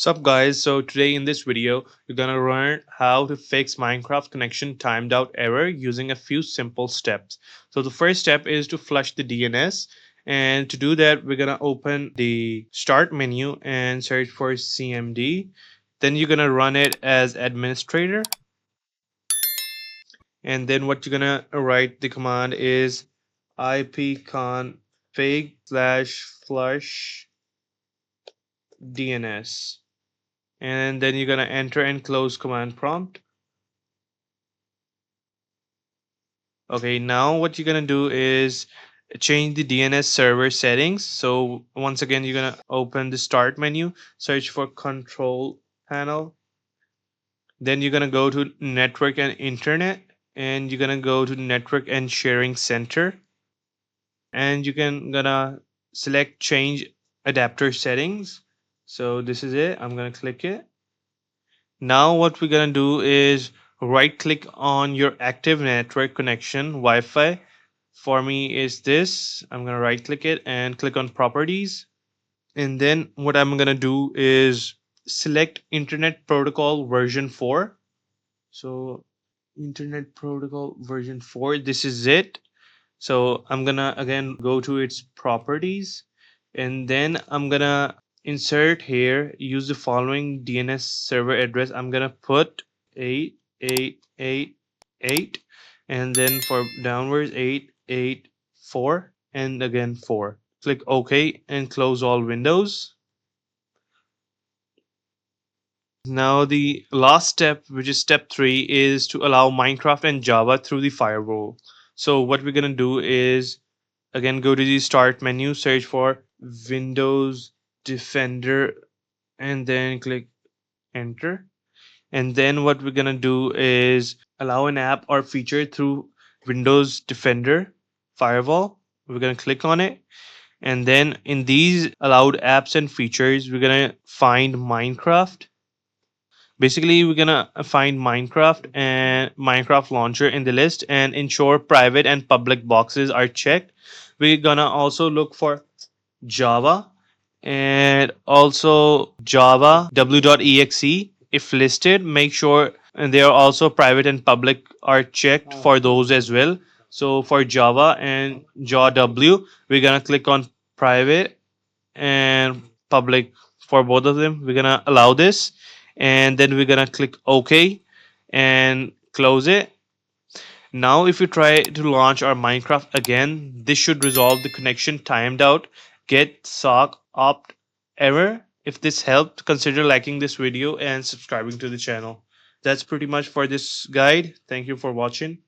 Sup guys, so today in this video you're gonna learn how to fix Minecraft connection timed out error using a few simple steps. So the first step is to flush the DNS, and to do that we're gonna open the start menu and search for CMD. Then you're gonna run it as administrator, and then what you're gonna write the command is ipconfig slash flush DNS, and then you're gonna enter and close command prompt. Okay, now what you're gonna do is change the DNS server settings. So once again, you're gonna open the start menu, search for control panel. Then you're gonna go to network and internet, and you're gonna go to network and sharing center, and you can gonna select change adapter settings. So this is it. I'm gonna click it. Now what we're gonna do is right click on your active network connection Wi-Fi. For me is this. I'm gonna right click it and click on properties. And then what I'm gonna do is select Internet Protocol version 4. So Internet Protocol version 4, this is it. So I'm gonna again go to its properties, and then I'm gonna insert here, use the following DNS server address. I'm gonna put 8888, and then for downwards 884, and again 4. Click OK and close all windows. Now the last step, which is step 3, is to allow Minecraft and Java through the firewall. So what we're gonna do is again go to the start menu, search for Windows Defender, and then click enter. And then what we're gonna do is allow an app or feature through Windows Defender firewall. We're gonna click on it, and then in these allowed apps and features we're gonna find Minecraft. Basically we're gonna find Minecraft and Minecraft launcher in the list and ensure private and public boxes are checked. We're gonna also look for Java, and also Java w.exe. If listed, make sure and they are also private and public are checked for those as well. So for Java and Java W, we're gonna click on private and public. For both of them we're gonna allow this, and then we're gonna click OK and close it. Now if you try to launch our Minecraft again, this should resolve the connection timed out getsockopt error. If this helped, consider liking this video and subscribing to the channel. That's pretty much for this guide. Thank you for watching.